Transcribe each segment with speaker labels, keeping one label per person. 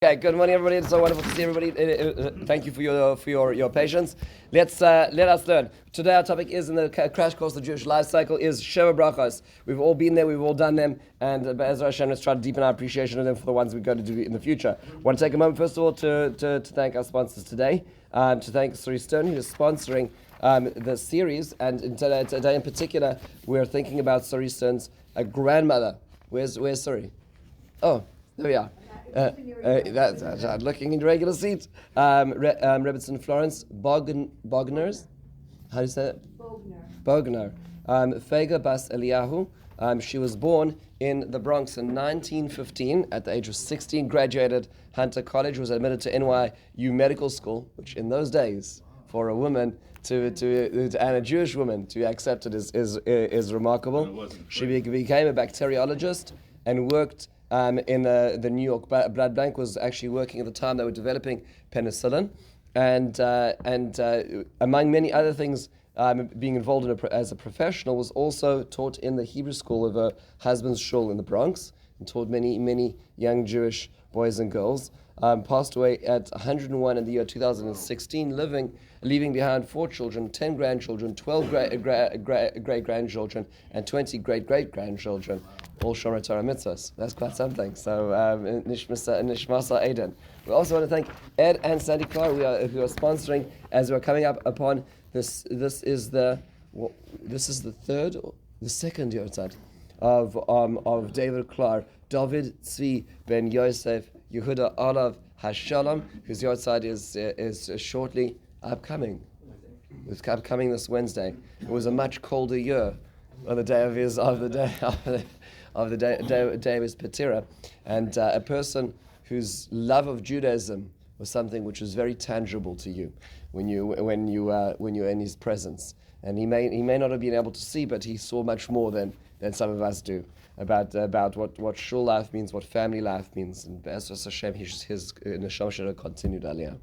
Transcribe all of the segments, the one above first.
Speaker 1: Okay, good morning, everybody. It's so wonderful to see everybody. Thank you for your patience. Let us learn. Today our topic is in the crash course, the Jewish life cycle is Sheva Brachos. We've all been there, we've all done them, and Be'ezra Hashem, let's try to deepen our appreciation of them for the ones we're going to do in the future. I want to take a moment, first of all, to thank our sponsors today, to thank Suri Stern, who is sponsoring the series, and today in particular, we're thinking about Suri Stern's grandmother. Where's Suri? Oh, there we are. That's looking in the regular seat. Rebbetzin Florence Bogners. How do you say it? Bogner. Fega Bas Eliyahu. She was born in the Bronx in 1915. At the age of 16, graduated Hunter College, was admitted to NYU Medical School, which in those days, for a woman and a Jewish woman to accept it is remarkable. She became a bacteriologist and worked in the New York Blood Bank. Was actually working at the time they were developing penicillin, and among many other things, being involved as a professional, was also taught in the Hebrew school of her husband's shul in the Bronx, and taught many young Jewish boys and girls. Passed away at 101 in the year 2016, leaving behind 4 children, 10 grandchildren, 12 great-grandchildren, and 20 great-great-grandchildren, all Shomer Torah mitzvahs. That's quite something. So, Nishmasa Eden. We also want to thank Ed and Sandy Clark, who are sponsoring as we're coming up upon this. This is the second year of David Clark, David Tzvi Ben Yosef Yehuda Olav Hashalom, whose yahrzeit is shortly upcoming. It's upcoming this Wednesday. It was a much colder year on the day of his day of his patira, and a person whose love of Judaism was something which was very tangible to you when you were in his presence. And he may not have been able to see, but he saw much more than some of us do about what shul life means, what family life means, and Be'ezras Hashem, his neshama should have continued aliyah.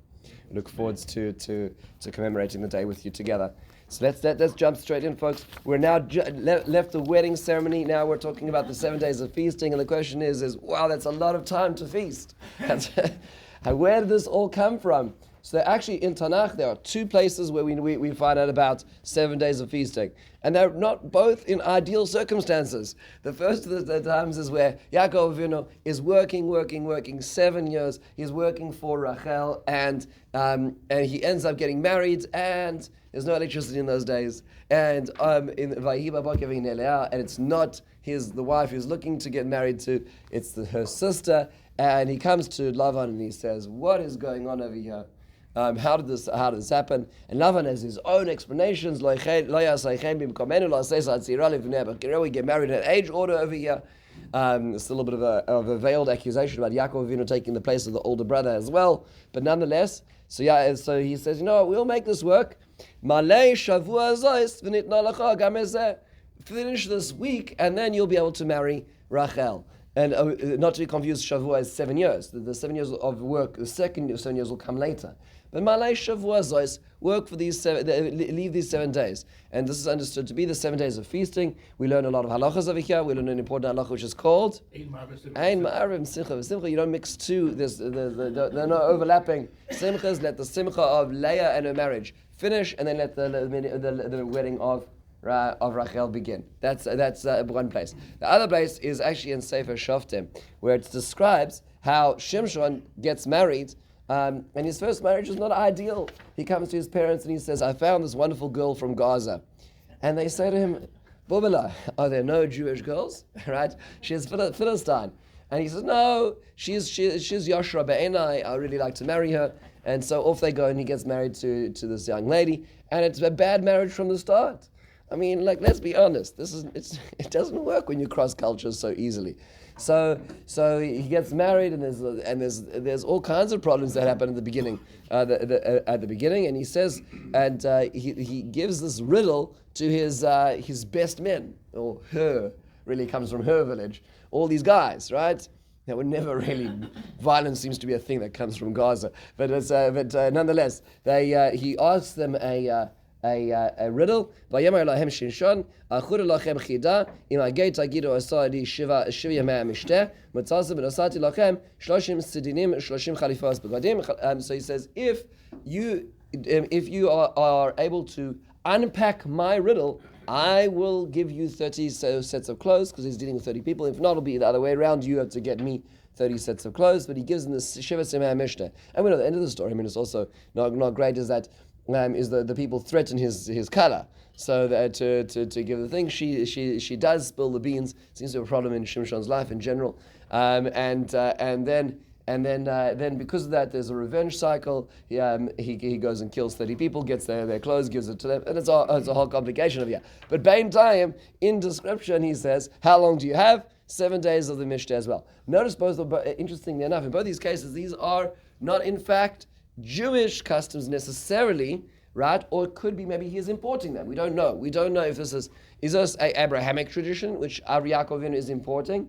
Speaker 1: We look forward to commemorating the day with you together. So let's jump straight in, folks. We're now left the wedding ceremony. Now we're talking about the 7 days of feasting, and the question is wow, that's a lot of time to feast. Where did this all come from? So actually in Tanakh there are 2 places where we find out about 7 days of feasting. And they're not both in ideal circumstances. The first of the times is where Yaakov Avinu is working 7 years. He's working for Rachel, and he ends up getting married, and there's no electricity in those days. And in Vayiba Bokev Leah, and it's not the wife who's looking to get married to, it's her sister. And he comes to Lavan and he says, "What is going on over here? How did this happen?" And Lavan has his own explanations. We get married in an age order over here. It's a little bit of a veiled accusation about Yaakov Avinu taking the place of the older brother as well. But nonetheless, so he says, we'll make this work. Finish this week, and then you'll be able to marry Rachel. And not to be confused, Shavua is 7 years. The 7 years of work, the second 7 years will come later. But Malay Shavua Zois, work for leave these 7 days. And this is understood to be the 7 days of feasting. We learn a lot of halachas over here. We learn an important halacha which is called Ein Ma'arim Simcha. Simcha, you don't mix two. They're not overlapping. Simchas, let the simcha of Leah and her marriage finish, and then let the wedding of Rachel begin. That's one place. The other place is actually in Sefer Shoftim, where it describes how Shimshon gets married, and his first marriage is not ideal. He comes to his parents and he says, "I found this wonderful girl from Gaza," and they say to him, "Bubala, are there no Jewish girls?" Right? She's Philistine, and he says, "No, she's Yoshra Be'enai. I really like to marry her." And so off they go, and he gets married to this young lady, and it's a bad marriage from the start. I mean, let's be honest. It doesn't work when you cross cultures so easily. So he gets married, and there's all kinds of problems that happen at the beginning. At the beginning, and he says, and he gives this riddle to his best men, or her, really comes from her village. All these guys, right? That were never really. Violence seems to be a thing that comes from Gaza, but nonetheless, he asks them a riddle. Vayamar lahem Shimshon, achur lachem chida, im agei tagidu asadi shiva yamei mishteh, matzalsa benasati lachem, shloshim sidinim, shloshim chalifas begadim. So he says, if you are able to unpack my riddle, I will give you 30 sets of clothes, because he's dealing with 30 people. If not, it'll be the other way around. You have to get me 30 sets of clothes. But he gives them the Shiva Semei Mishnah. And we know the end of the story. I mean, it's also not great, is that the people threaten his kala. So that to give the thing, she does spill the beans. Seems to be a problem in Shimshon's life in general. And then because of that, there's a revenge cycle. He goes and kills 30 people, gets their clothes, gives it to them, and it's a whole complication of here. But Bain Time, in description, he says, how long do you have? 7 days of the Mishnah as well. Notice interestingly enough, in both these cases, these are not in fact Jewish customs necessarily, right? Or it could be maybe he is importing them. We don't know. We don't know if this is this an Abrahamic tradition, which Yaakov Avinu is importing,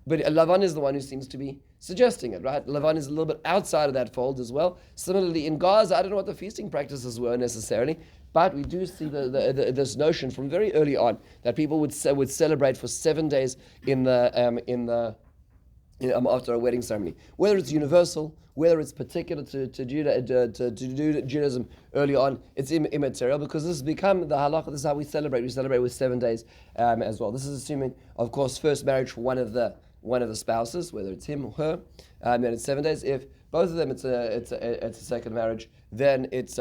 Speaker 1: but Lavan is the one who seems to be suggesting it, right? Lavan is a little bit outside of that fold as well. Similarly, in Gaza, I don't know what the feasting practices were necessarily, but we do see this notion from very early on that people would celebrate for 7 days after a wedding ceremony. Whether it's universal, whether it's particular to Judaism early on, it's immaterial, because this has become the halacha. This is how we celebrate. We celebrate with 7 days as well. This is assuming, of course, first marriage for one of the spouses, whether it's him or her, then it's 7 days. If both of them it's a second marriage, then it's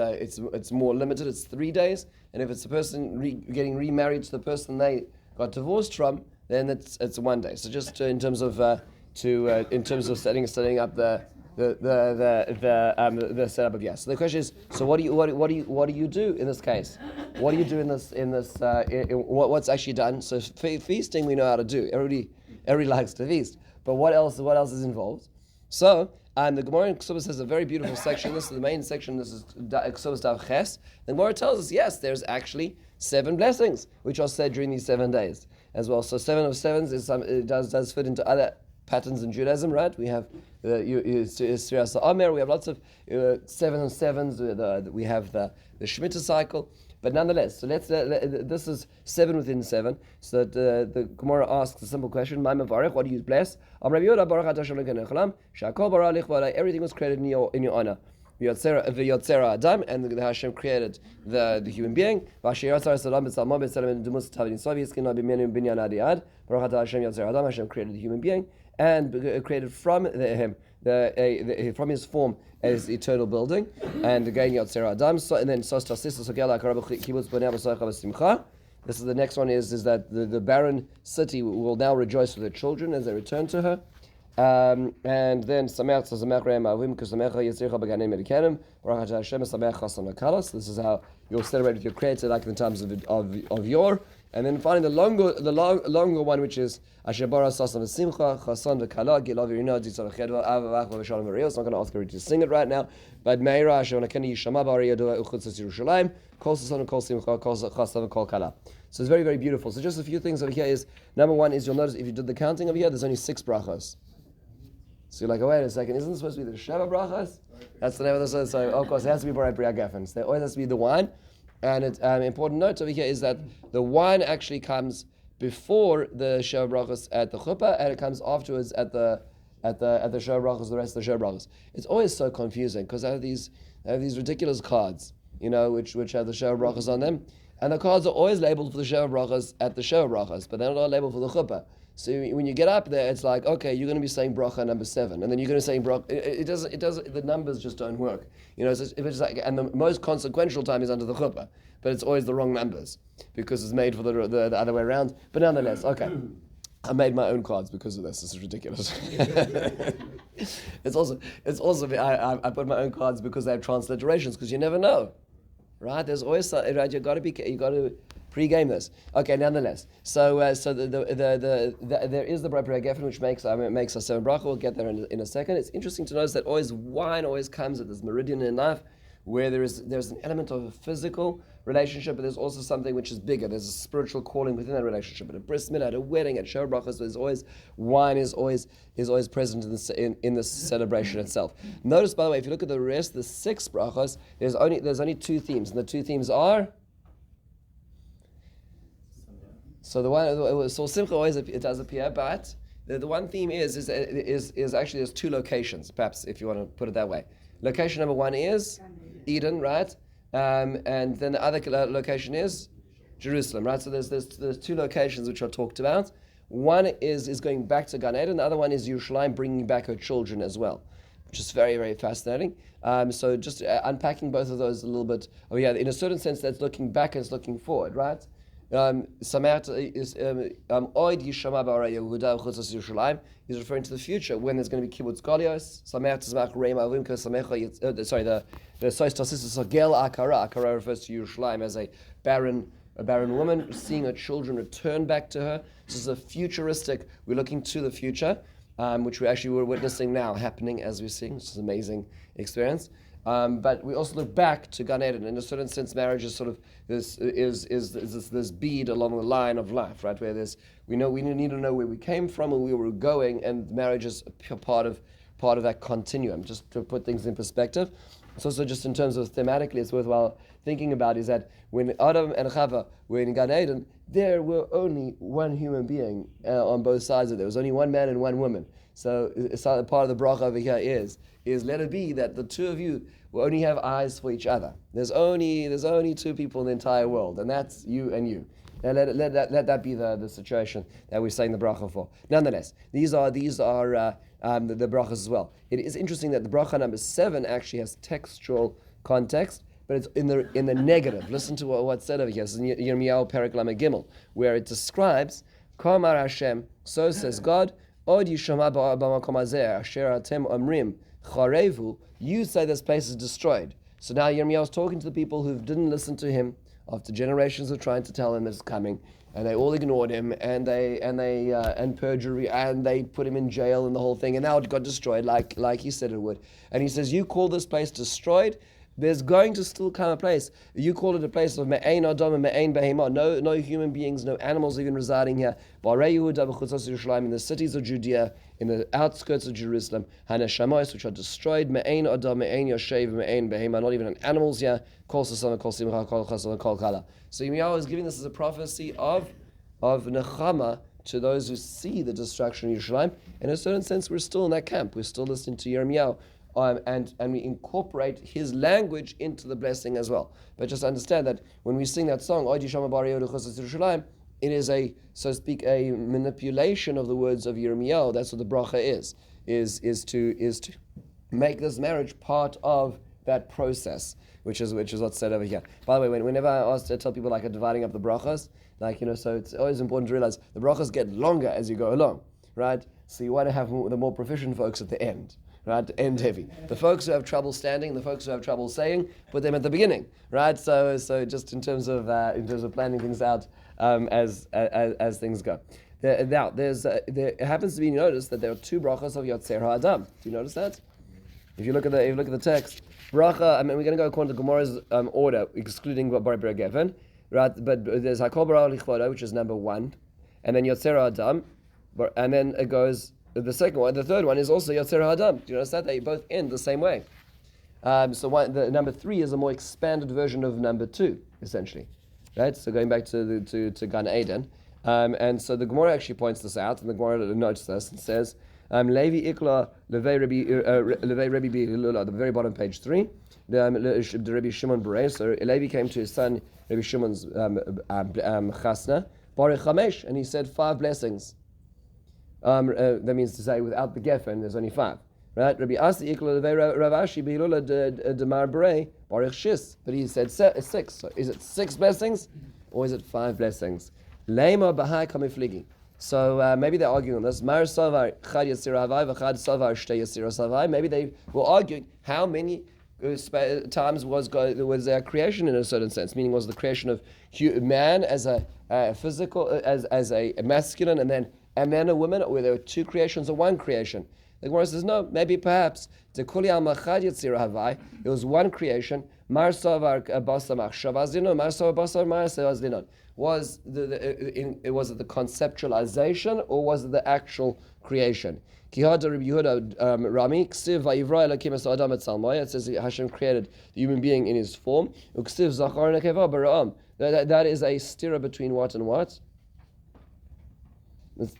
Speaker 1: more limited. It's 3 days. And if it's a person getting remarried to the person they got divorced from, then it's 1 day. So just in terms of setting up the setup of yes. So the question is, so what do you do in this case? What do you do in this what's actually done? So feasting we know how to do. Everybody likes to feast, but what else is involved? So the Gemara in Ksubas has a very beautiful section. This is the main section. This is Ksubas Dav Ches. The Gemara tells us, yes, there's actually 7 blessings which are said during these 7 days as well. So 7 of sevens it does fit into other patterns in Judaism, right? We have Sirasa Omer. We have lots of 7 of sevens. We have the Shemitah cycle. But nonetheless, so this is 7 within 7. So that the Gemara asks a simple question: what do you bless? Everything was created in your honor. V'yotzera Adam, and the Hashem created the human being. Hashem created the human being and created from him from his form as eternal building, and again Yotzera Adam. And then this is the next one is that the barren city will now rejoice with her children as they return to her. And then Sameach Re'em Avim, because Sameach Yitzricha B'Ganim Melikenim, Baruch Hashem Sameach Chasam Akalas. This is how you'll celebrate with your Creator, like in the times of yore. And then finally the longer one, which is Asher Bara Sasam V'Simcha Chasan V'Kala Gilav Yirina Ditzar V'Chedva Avavach V'Shalom V'Riyos. I'm not going to ask her to sing it right now, but Meira Asher Nakeni Yishama Bari Yadua Uchutzas Yerushalayim Kol Sasan Kol Simcha Kol Chasan Kol Kala. So it's very, very beautiful. So just a few things over here is, number one is, you'll notice if you did the counting over here, there's only 6 brachos. So you're like, oh, wait a second, isn't this supposed to be the Sheva Brachos? That's the name of the song. So of course it has to be Borei Bria Geffen. There always has to be the wine. And it's important note over here is that the wine actually comes before the Sheva Brachos at the chuppah, and it comes afterwards at the Sheva Brachos, the rest of the Sheva Brachos. It's always so confusing because I have these ridiculous cards, which have the Sheva Brachos on them, and the cards are always labeled for the Sheva Brachos at the Sheva Brachos, but they're not labeled for the chuppah. So when you get up there, it's like, okay, you're going to be saying bracha number 7, and then you're going to say bracha. It doesn't. The numbers just don't work. So if it's like, and the most consequential time is under the chuppah, but it's always the wrong numbers because it's made for the other way around. But nonetheless, okay. I made my own cards because of this. This is ridiculous. It's also I put my own cards because they have transliterations, because you never know, right? There's always right. You got to pre-game this. Okay, nonetheless. So there is the Borei Geffen, which makes a 7 bracha. We'll get there in a second. It's interesting to notice that wine always comes at this meridian in life where there's an element of a physical relationship, but there's also something which is bigger. There's a spiritual calling within that relationship. At a bris milah, at a wedding, at Sheva Brachos, wine is always present in this celebration itself. Notice, by the way, if you look at the rest, the 6 brachos, there's only 2 themes, and the 2 themes are So the one, so Simcha always it does appear, but the one theme is actually there's two locations, perhaps if you want to put it that way. Location number one is Eden, right? And then the other location is Jerusalem, right? So there's two locations which are talked about. One is going back to Gan Eden, the other one is Yerushalayim bringing back her children as well, which is very, very fascinating. So just unpacking both of those a little bit. Oh yeah, in a certain sense, that's looking back and it's looking forward, right? Sameach is Oid Yishama Ba'ara Yehuda Chutzos Yerushalayim. He's referring to the future when there's going to be kibbutz galios. Sameach Tzmach Reim Avim Samecha. Sorry, the Sois Tasisus Sagel Akara. Akara refers to Yerushalayim as a barren woman, seeing her children return back to her. This is a futuristic. We're looking to the future, which we're witnessing now happening as we're seeing. It's an amazing experience. But we also look back to Gan Eden. In a certain sense, marriage is sort of this bead along the line of life, right? Where we need to know where we came from and where we're going, and marriage is a part of that continuum. Just to put things in perspective. It's also just in terms of thematically, it's worthwhile thinking about is that when Adam and Chava were in Gan Eden, there were only one human being on both sides of it. There was only one man and one woman. So part of the bracha over here is let it be that the two of you will only have eyes for each other. There's only two people in the entire world, and that's you and you. Now let that be the situation that we're saying the bracha for. Nonetheless, these are the brachas as well. It is interesting that the bracha number 7 actually has textual context, but it's in the negative. Listen to what's said over here. It's in Yirmiyahu Perek Lamed Gimel, where it describes Kamar Hashem. So says God. Od yishama b'makom hazeh asher atem omrim charevu. You say this place is destroyed. So now Yirmiyahu is talking to the people who didn't listen to him after generations of trying to tell him it's coming, and they all ignored him, and perjury, and they put him in jail and the whole thing, and now it got destroyed like he said it would. And he says, you call this place destroyed? There's going to still come a place. You call it a place of me'ein adam and me'ein behemah. No human beings, no animals even residing here. Ba'arei Yehuda v'chutzos Yerushalayim, in the cities of Judea, in the outskirts of Jerusalem. Haneshamos, which are destroyed. Me'ein adam, me'ein yoshev, me'ein behemah. Not even animals here. Kol sasam, kol simcha, kol chasam, kol chala. So Yirmiyahu is giving this as a prophecy of nechama to those who see the destruction of Yerushalayim. In a certain sense, we're still in that camp. We're still listening to Yirmiyahu. And we incorporate his language into the blessing as well. But just understand that when we sing that song, it is a, so to speak, a manipulation of the words of Yirmiyahu. That's what the bracha is to make this marriage part of that process, which is what's said over here. By the way, whenever I ask to tell people dividing up the brachas, so it's always important to realize the brachas get longer as you go along, right? So you want to have the more proficient folks at the end. Right, end heavy. The folks who have trouble standing, the folks who have trouble saying, put them at the beginning. Right, so just in terms of planning things out as things go. Now, there happens to be noticed that there are two brachas of Yotzer HaAdam. Do you notice that? If you look at the text, bracha. I mean, we're going to go according to Gemara's order, excluding Bar Geffen. Right, but there's Hakol Bara Lichvoda, which is number 1, and then Yotzer HaAdam, and then it goes. The second one, the third one is also Yotzer HaAdam. Do you notice that? They both end the same way. The number 3 is a more expanded version of number 2, essentially. Right? So going back to Gan Eden. And so the Gemara actually points this out, and the Gemara notes this and says, Levi Ikla Levei Rebbe Bilula, the very bottom, page 3, the Rebbe Shimon Berei. So Levi came to his son, Rebbe Shimon's chasna, Baruch Chamesh, and he said 5 blessings. That means to say, without the geffen, there's only 5. Right? Rabbi Asi Ikla Ravashi Behilula Demar Berei Baruch Shis, but he said 6. So is it 6 blessings, or is it 5 blessings? Leima Bahai Kamifligi. So maybe they're arguing on this. Mar Savar Chad Yasir Havai V'Chad Savar Shtei Yasir Savai. Maybe they were arguing how many times was their creation in a certain sense, meaning was the creation of man as a physical, as a masculine, and then a woman, or there were 2 creations or 1 creation. The Gemara says no, maybe perhaps it was 1 creation. Mar Savar Basamach Shavazino, Mar Savar Basar Mar Savazino. Was it the conceptualization, or was it the actual creation? It says Hashem created the human being in his form. That is a stira between what and what?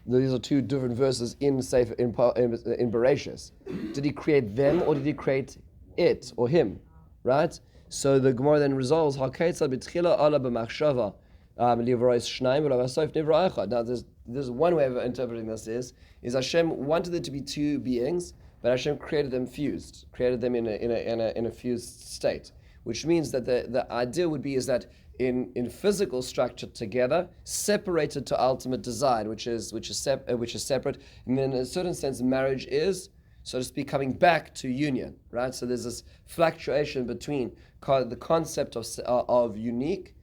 Speaker 1: These are two different verses in Bereshis. Did he create them or did he create it or him? Right? So the Gemara then resolves, now there's one way of interpreting this is Hashem wanted there to be two beings, but Hashem created them fused, created them in a fused state, which means that the idea would be is that in physical structure together, separated to ultimate design, which is separate, and then in a certain sense, marriage is, so to speak, coming back to union, right? So there's this fluctuation between the concept of unique,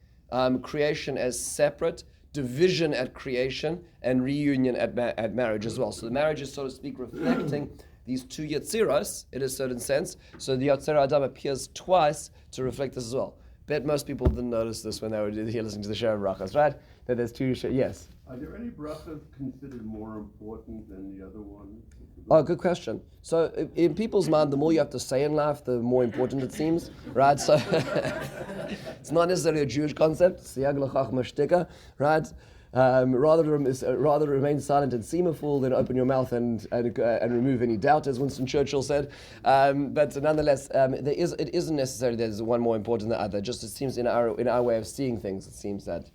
Speaker 1: creation as separate, division at creation, and reunion at marriage as well. So the marriage is, so to speak, reflecting these two Yetziros in a certain sense. So the Yetzer Adam appears twice to reflect this as well. Bet most people didn't notice this when they were here listening to the Sheva Brachos, right? That there's two, yes?
Speaker 2: Are there any brachas considered more important than the other ones?
Speaker 1: Oh, good question. So in people's mind, the more you have to say in life, the more important it seems, right? So it's not necessarily a Jewish concept, Siyag l'chach mashtika, right? Rather remain silent and seem a fool than open your mouth and remove any doubt, as Winston Churchill said. But nonetheless, it isn't necessarily there's one more important than the other. Just it seems in our way of seeing things, it seems that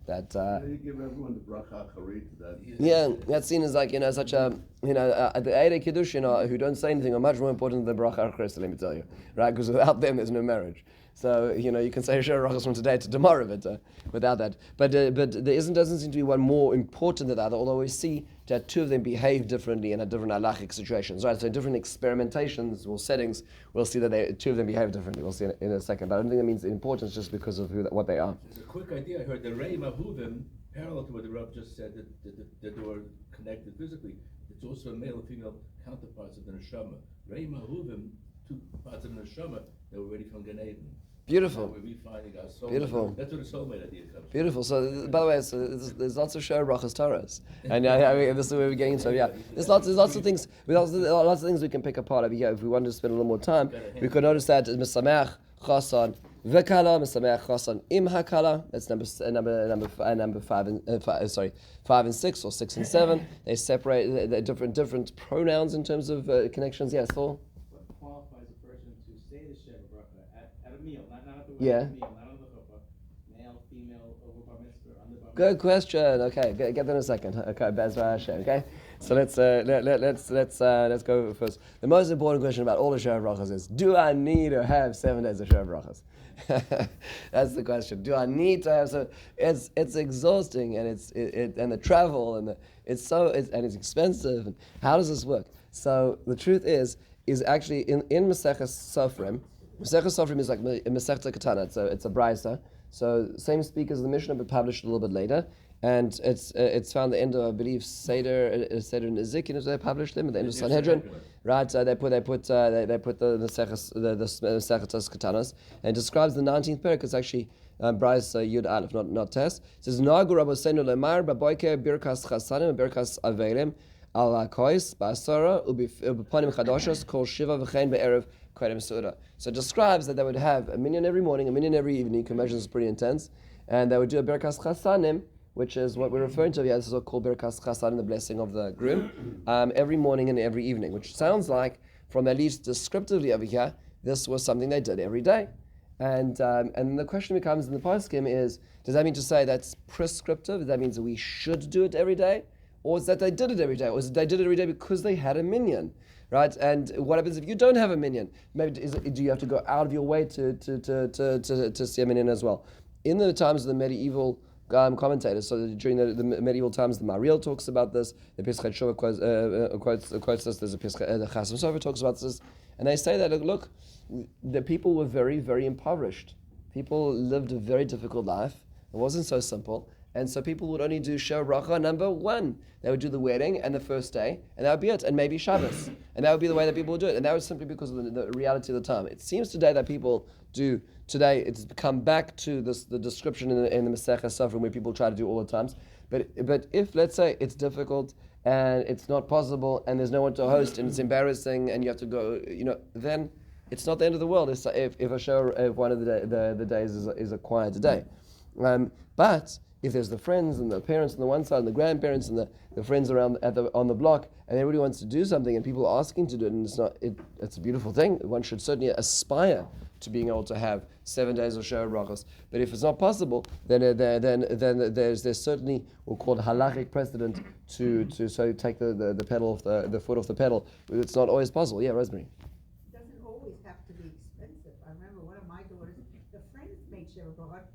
Speaker 2: you give everyone the bracha charit that.
Speaker 1: Yeah, that's seen as like such a the Eirei Kiddush who don't say anything are much more important than the bracha charit. Let me tell you, right? Because without them, there's no marriage. So you can say Sheva Brachos from today to tomorrow, but without that, but there doesn't seem to be one more important than the other. Although we see that two of them behave differently in different halachic situations, right? So in different experimentations or settings, we'll see that two of them behave differently. We'll see in a second. But I don't think that means importance just because of what they are.
Speaker 3: It's a quick idea. I heard the Rei Mahuvim, parallel to what the Rav just said, that they were connected physically. It's also a male and female counterparts of the neshama. Rei Mahuvim, two parts of the neshama that were already from Gan Eden.
Speaker 1: Beautiful.
Speaker 3: We're refinding our soulmate.
Speaker 1: Beautiful.
Speaker 3: That's where the soulmate idea comes from.
Speaker 1: Beautiful. So, by the way, there's lots of Sheva Brachos Torahs, and this is where we're getting into. Yeah, there's lots of things. Lots of things we can pick apart over here. If we wanted to spend a little more time, we could notice that Misameach Chasan V'Kala, Misameach Chasan Im Hakala. That's number 5 and 6 or 6 and 7. They separate the different pronouns in terms of connections. Yes, Paul.
Speaker 4: What qualifies a person to say the Sheva Bracha at a meal, not at the wedding,
Speaker 1: Yeah.
Speaker 4: meal, not on the chuppah, male, female, over bar mitzvah, under bar mitzvah?
Speaker 1: Good question. Okay, get that in a second. Okay, Bezra Hashem. Okay, so let's go first. The most important question about all the Sheva Brachos is: do I need to have 7 days of Sheva Brachos? That's the question. Do I need to have? So it's exhausting and and the travel and it's expensive. And how does this work? So the truth is actually in Maseches Sofrim. Maseches Sofrim is like Masechta Katana. It's a brisa. So same speak as the Mishnah, but published a little bit later, and it's found the end of, I believe, Seder and Ezekiel. They published them at the end of Sanhedrin, right? So they put the Maseches Katanas and describes the 19th parak. It's actually brisa Yud Aleph, not Tes. It says Nagu Rabosenu Lemar Baboiker Birkas Chasanim Birkas Avelim Al Hakois Basara Ubipanim Chadoshos Kol Shiva V'chein Be'erev. So it describes that they would have a minyan every morning, a minyan every evening. You can imagine it's pretty intense. And they would do a Birkas Chasanim, which is what we're referring to here. This is called Birkas Chasanim, the blessing of the groom, every morning and every evening, which sounds like, from at least descriptively over here, this was something they did every day. And the question becomes in the poskim is, does that mean to say that's prescriptive? That means that we should do it every day? Or is that they did it every day? Or is it they did it every day because they had a minyan? Right, and what happens if you don't have a minyan? Maybe do you have to go out of your way to see a minyan as well? In the times of the medieval commentators, so during the medieval times, the Mariel talks about this. The Pesach Shova quotes this. There's a Pesach, the Chasam Sofer talks about this, and they say that look, the people were very, very impoverished. People lived a very difficult life. It wasn't so simple. And so people would only do Sheva Bracha number 1. They would do the wedding and the first day, and that would be it, and maybe Shabbos. And that would be the way that people would do it. And that was simply because of the reality of the time. It seems today that people do, it's come back to the description in the Masechah Sofrim where people try to do all the times. But if, let's say, it's difficult and it's not possible and there's no one to host and it's embarrassing and you have to go, then it's not the end of the world if one of the days is a quiet day. But if there's the friends and the parents on the one side and the grandparents and the friends around on the block, and everybody wants to do something and people are asking to do it, and it's a beautiful thing. One should certainly aspire to being able to have 7 days of Sheva Brachos. But if it's not possible, then there's certainly what's called halachic precedent to take the pedal off the foot off the pedal. It's not always possible. Yeah, Rosemary.
Speaker 5: It doesn't always have to be expensive. I remember one of my daughters, the friends made Sheva Brachos.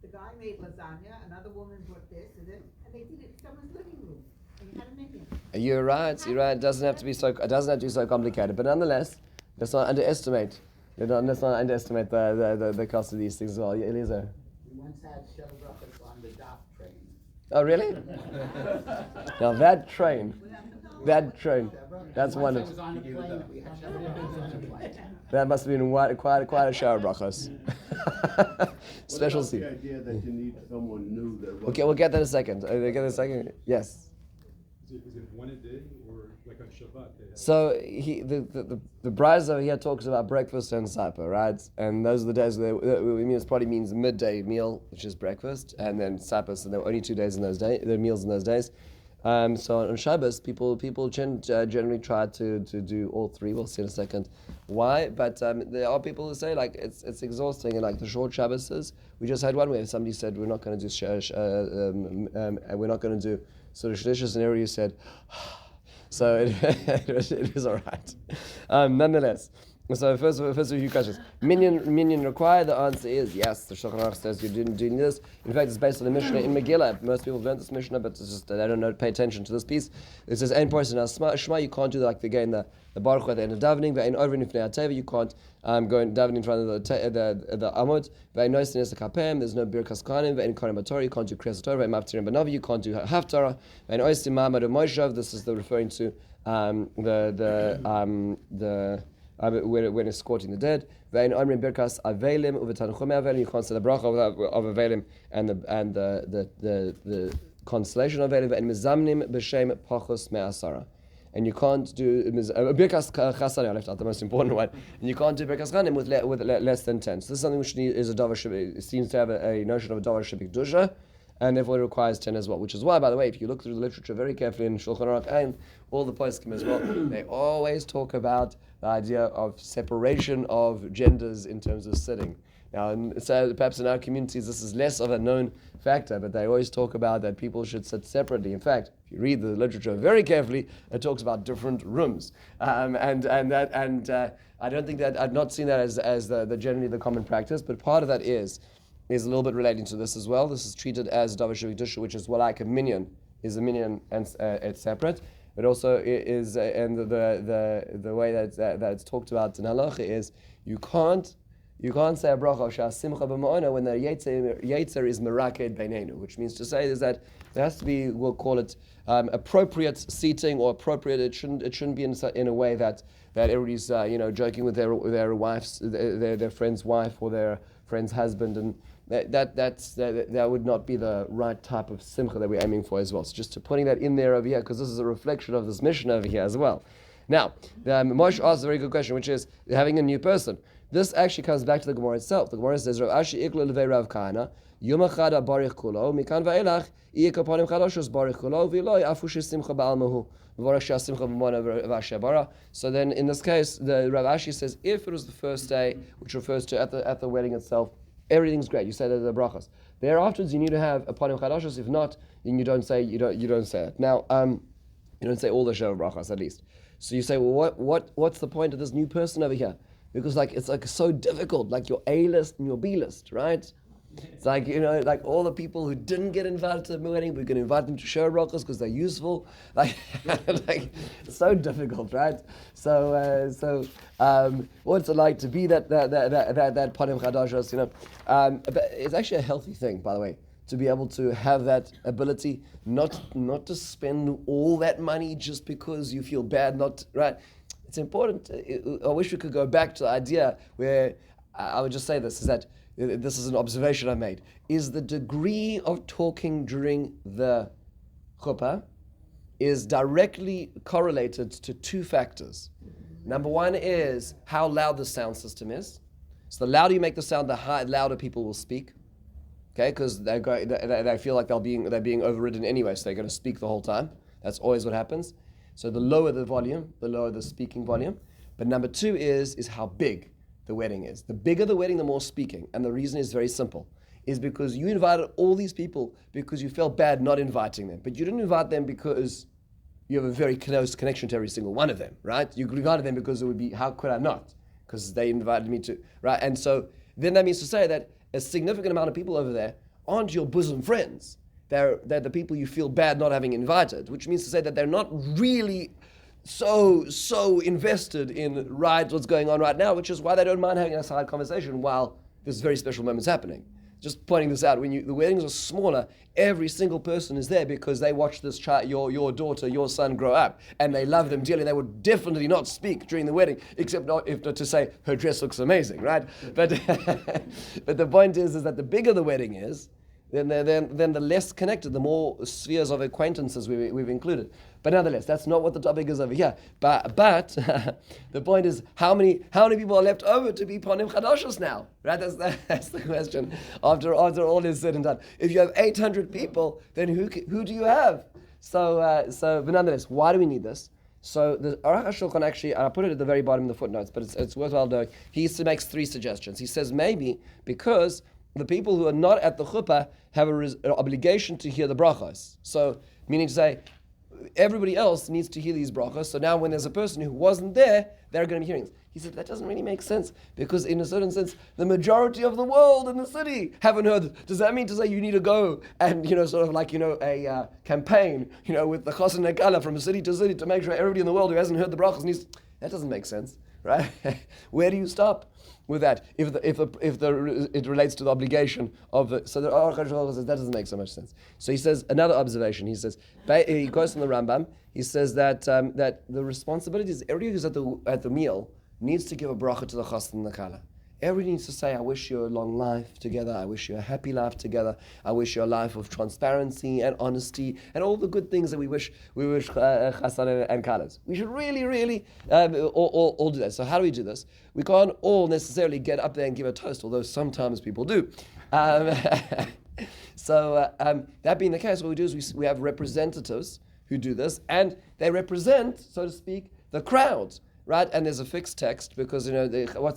Speaker 5: The guy made lasagna, another woman brought this and they did it in someone's living room. And you had a menu.
Speaker 1: You're right. It doesn't have to be so complicated. But nonetheless, let's not underestimate. Let's not underestimate the cost of these things as well. Eliezer.
Speaker 6: We once had Sheva Brachos on the DAF train.
Speaker 1: Oh, really? Now that train, that's wonderful.
Speaker 6: Was on the plane that we had Sheva Brachos on the plane.
Speaker 1: That must have been quite a Sheva Brachos. Special
Speaker 2: What
Speaker 1: seat.
Speaker 2: about the idea that you need someone new that?
Speaker 1: Okay, we'll get that in a second. Yes.
Speaker 7: Is it one a day or like on Shabbat? They have
Speaker 1: So the Braisa over here talks about breakfast and supper, right? And those are the days where it probably means midday meal, which is breakfast, and then supper. So there were only 2 days in those days. There are meals in those days. So on Shabbos, people generally try to do all three. We'll see in a second why. But there are people who say like it's exhausting, and like the short Shabbos. We just had one where somebody said we're not going to do we're not going to do sort of traditions, and everybody said. So it was all right. Nonetheless, so first a few questions. Minyan required? The answer is yes. The Shulchan Aruch says you didn't do this. In fact, it's based on the Mishnah in Megillah. Most people have learned this Mishnah, but it's just they don't know, pay attention to this piece. It says ein person Shema. You can't do like the Baruch at the end of davening. Ve'ein ovrin ifnei hateva. You can't go and daven in front of the amot. Ve'ein noisen es kapem. There's no birkas kohanim. Ve'ein kohanim Torah. You can't do kriyas Torah. Ve'ein maftirim b'navi. You can't do haftarah. Ve'ein oisim ma'amad Moshav. This is referring to when escorting the dead. Ve'ein omrim birkas avelim uvetanchumei avelim. You can't say the bracha of avelim and the constellation of avelim. Ve'ein mizamnim b'shem pachos me'asara. And you can't do birkas chasanim. I left out the most important one. And you can't do birkas chasanim with less than 10. So this is something which is a davar shebik. It seems to have a notion of a davar shebik dusha, and therefore it requires 10 as well. Which is why, by the way, if you look through the literature very carefully in Shulchan Aruch and all the poskim as well, they always talk about the idea of separation of genders in terms of sitting. Now, so perhaps in our communities this is less of a known factor, but they always talk about that people should sit separately. In fact, if you read the literature very carefully, it talks about different rooms, I don't think that I've not seen that as the generally the common practice, but part of that is a little bit relating to this as well. This is treated as davar shebik dusha, which is like a minyan, is a minyan and it's separate. But also is and the way that it's talked about in halacha is you can't say a bracha shah simcha b'ma'ana when the yetzer is meraked beinenu, which means to say is that there has to be, we'll call it appropriate seating or appropriate. It shouldn't be in a way that everybody's joking with their wives, their friend's wife or their friend's husband, and that would not be the right type of simcha that we're aiming for as well. So just to putting that in there over here, because this is a reflection of this mission over here as well. Now, Moshe asks a very good question, which is having a new person. This actually comes back to the Gemara itself. The Gemara says, Rav Ashi ikla levei Rav Kahana, yom echad barich kulo, mikan va'elach, iyek kaponim chadashos barich kulo, v'iloi afush simcha ba'almahu, v'vorach shah simcha b'mona v'asheh bara. So then, in this case, the Rav Ashi says, if it was the first day, which refers to at the wedding itself, everything's great. You say that the brachas. Thereafterwards, you need to have a panim chadashos. If not, then you don't say it. Now, you don't say all the Sheva Brachos at least. So you say, well, what's the point of this new person over here? Because it's so difficult, like your A list and your B list, right? It's like like all the people who didn't get invited to the wedding, we're going to invite them to Sheva Brachos because they're useful. Like it's so difficult, right? So what's it like to be that panim chadashos? But it's actually a healthy thing, by the way, to be able to have that ability, not to spend all that money just because you feel bad, right? It's important. I wish we could go back to the idea where I would just say this, is that this is an observation I made, is the degree of talking during the chuppah is directly correlated to two factors. Number one is how loud the sound system is. So the louder you make the sound, the louder people will speak. okay, because they feel like they're being overridden anyway, so they're going to speak the whole time. That's always what happens. So the lower the volume, the lower the speaking volume. But number two is how big the wedding is. The bigger the wedding, the more speaking. And the reason is very simple, is because you invited all these people because you felt bad not inviting them. But you didn't invite them because you have a very close connection to every single one of them, right? You invited them because it would be, how could I not? Because they invited me to, right? And so then that means to say that a significant amount of people over there aren't your bosom friends. They're the people you feel bad not having invited, which means to say that they're not really so invested in what's going on right now, which is why they don't mind having a side conversation while this very special moment's happening. Just pointing this out, when the weddings are smaller, every single person is there because they watch this child, your daughter, your son grow up, and they love them dearly. They would definitely not speak during the wedding, except not to say her dress looks amazing, right? But but the point is that the bigger the wedding is, then the less connected, the more spheres of acquaintances we've included. But nonetheless, that's not what the topic is over here. But the point is, how many people are left over to be Ponim Chadoshos now? Right? That's the question. After all is said and done, if you have 800 people, then who do you have? So but nonetheless, why do we need this? So the Aruch HaShulchan actually, I put it at the very bottom of the footnotes, but it's worthwhile doing. He makes three suggestions. He says maybe because the people who are not at the chuppah have an obligation to hear the brachos. So, meaning to say, everybody else needs to hear these brachos. So now when there's a person who wasn't there, they're going to be hearing this. He said, that doesn't really make sense, because in a certain sense, the majority of the world in the city haven't heard it. Does that mean to say you need to go and, sort of like, a campaign, with the Chos and Nekala from city to city to make sure everybody in the world who hasn't heard the brachos needs... That doesn't make sense, right? Where do you stop with that if it relates to the obligation of the... So the Aruch HaShulchan says that doesn't make so much sense. So he says another observation. He says, he goes from the Rambam. He says that the responsibility is everybody who's at the meal needs to give a bracha to the chassan and the kala. Everybody needs to say, I wish you a long life together. I wish you a happy life together. I wish you a life of transparency and honesty and all the good things that we wish chassan and kalas. We should really all do that. So how do we do this? We can't all necessarily get up there and give a toast, although sometimes people do. So that being the case, what we do is we have representatives who do this, and they represent, so to speak, the crowd. Right, and there's a fixed text because what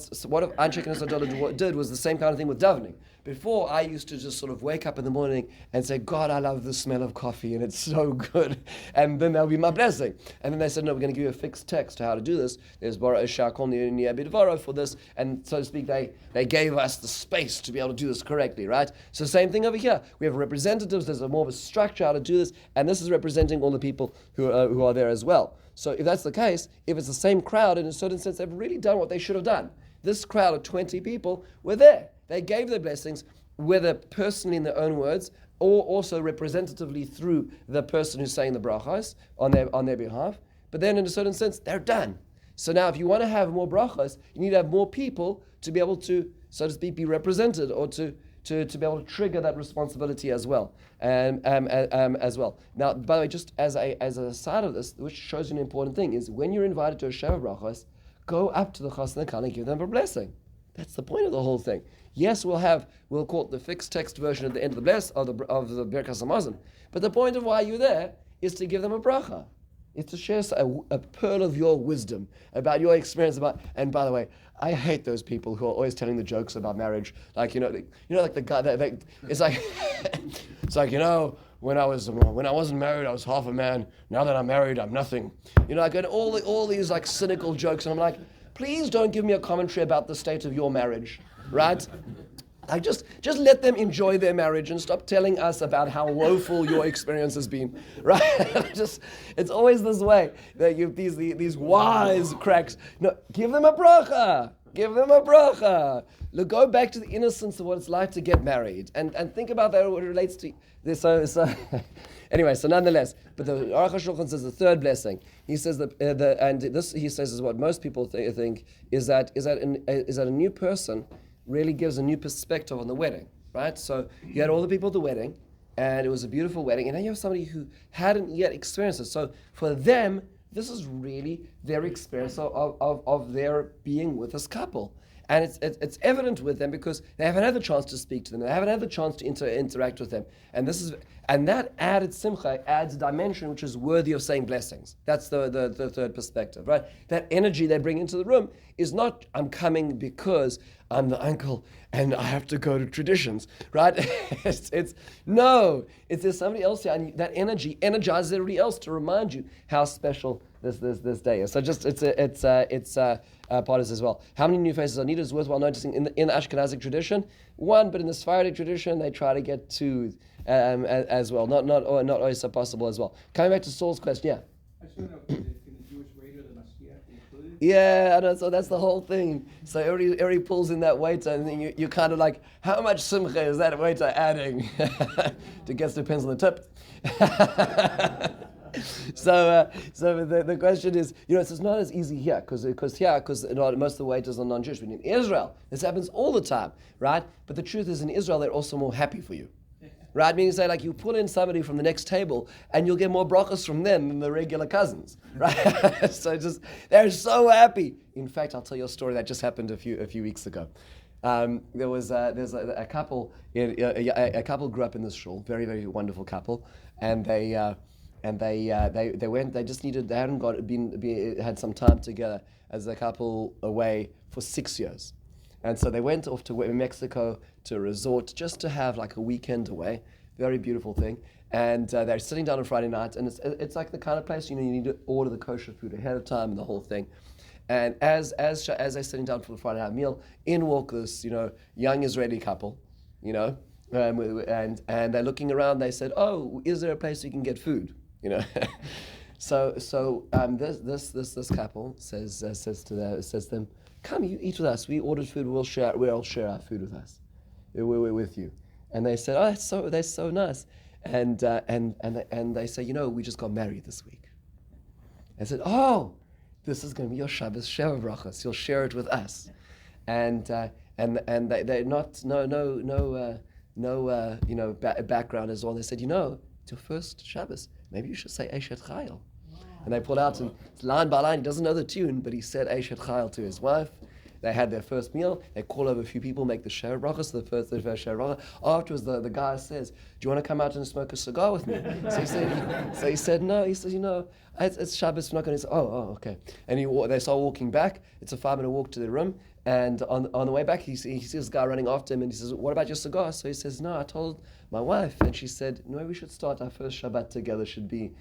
Speaker 1: Anshe Knesset did was the same kind of thing with davening. Before, I used to just sort of wake up in the morning and say, God, I love the smell of coffee and it's so good, and then that'll be my blessing. And then they said, no, we're going to give you a fixed text to how to do this. There's Bara Shakol Bidvaro for this, and so to speak, they gave us the space to be able to do this correctly, right? So same thing over here. We have representatives. There's more of a structure how to do this, and this is representing all the people who are there as well. So if that's the case, if it's the same crowd, in a certain sense, they've really done what they should have done. This crowd of 20 people were there. They gave their blessings, whether personally in their own words, or also representatively through the person who's saying the brachos on their behalf. But then in a certain sense, they're done. So now if you want to have more brachos, you need to have more people to be able to, so to speak, be represented, or to be able to trigger that responsibility as well. As well. Now, by the way, just as a side of this, which shows you an important thing, is when you're invited to a Sheva Brachos, go up to the chassan and kala and give them a blessing. That's the point of the whole thing. Yes, we'll call it the fixed text version at the end of the of the Birkas Hamazon. But the point of why you're there is to give them a bracha. It's to share a pearl of your wisdom about your experience and by the way, I hate those people who are always telling the jokes about marriage. Like, like the guy that it's like, when I wasn't married, I was half a man. Now that I'm married, I'm nothing. Like, and all these like cynical jokes, and I'm like, please don't give me a commentary about the state of your marriage, right? Like just let them enjoy their marriage and stop telling us about how woeful your experience has been, right? It's always this way that you these wise cracks. No, give them a bracha. Give them a bracha. Look, go back to the innocence of what it's like to get married, and think about that what it relates to this. So anyway, so nonetheless, but the Aruch HaShulchan says the third blessing. He says this he says is what most people think is that a new person really gives a new perspective on the wedding, right? So you had all the people at the wedding, and it was a beautiful wedding, and then you have somebody who hadn't yet experienced it. So for them, this is really their experience of their being with this couple. And it's evident with them because they haven't had the chance to speak to them. They haven't had the chance to interact with them. And that added simcha adds a dimension which is worthy of saying blessings. That's the third perspective, right? That energy they bring into the room is not, I'm coming because I'm the uncle and I have to go to traditions, right? it's there's somebody else here, and that energy energizes everybody else to remind you how special this day is. So just it's part of this as well. How many new faces are needed is worthwhile noticing in the Ashkenazic tradition. One, but in the Sephardic tradition, they try to get two as well. Not always so possible as well. Coming back to Saul's question, yeah.
Speaker 4: I just want to know, in the Jewish radio, the Mashiach included?
Speaker 1: Yeah, I know, so that's the whole thing. So everybody pulls in that waiter, and then you're kind of like, how much simcha is that waiter adding? It guess depends on the tip. So the question is, it's not as easy here because most of the waiters are non-Jewish. But in Israel, this happens all the time, right? But the truth is, in Israel, they're also more happy for you. Right? Meaning, say, like, you pull in somebody from the next table and you'll get more brachos from them than the regular cousins. Right? So they're so happy. In fact, I'll tell you a story that just happened a few weeks ago. There's a couple. A couple grew up in this shul, very, very wonderful couple, and they went. They just needed. They hadn't had some time together as a couple away for 6 years. And so they went off to Mexico to a resort just to have like a weekend away. Very beautiful thing. And they're sitting down on Friday night, and it's like the kind of place you need to order the kosher food ahead of time and the whole thing. And as they're sitting down for the Friday night meal, in walk this young Israeli couple, and they're looking around. They said, "Oh, is there a place you can get food?" So this couple says to them, "Come, you eat with us. We ordered food. We'll share our food with us. We're with you." And they said, "Oh, that's so nice." And they say, "We just got married this week." I said, "Oh, this is going to be your Shabbos Sheva Brachos. You'll share it with us." And they're not background as well. They said, "It's your first Shabbos. Maybe you should say Eshet Chayil." And they pulled out, and line by line, he doesn't know the tune, but he said Eshet Chayil to his wife. They had their first meal. They call over a few people, make the Sheva Brachos, the first Sheva Brachos. Afterwards, the guy says, "Do you want to come out and smoke a cigar with me?" So he said, "No." He says, it's Shabbos, we're not going to say, oh, okay. And they start walking back. It's a 5-minute walk to their room. And on the way back, he sees this guy running after him, and he says, "What about your cigar?" So he says, "No, I told my wife," and she said, "No, we should start our first Shabbat together. Should be.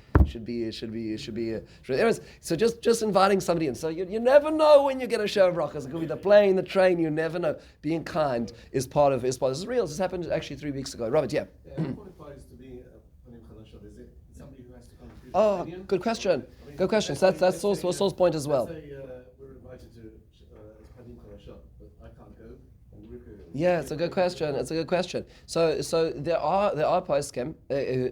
Speaker 1: Anyways, so just inviting somebody in. So you never know when you get a Sheva Brachos. It could be the plane, the train. You never know. Being kind is part of. This is real. This happened actually 3 weeks ago. Robert, yeah.
Speaker 8: What qualifies to be a Panim Chadashot? Is it somebody who has to come to
Speaker 1: Oh, good question. Good question. So that's Saul's point as well.
Speaker 8: Let's say we're invited to Panim Chadashot, but I can't go.
Speaker 1: Yeah, it's a good question. So there are poskim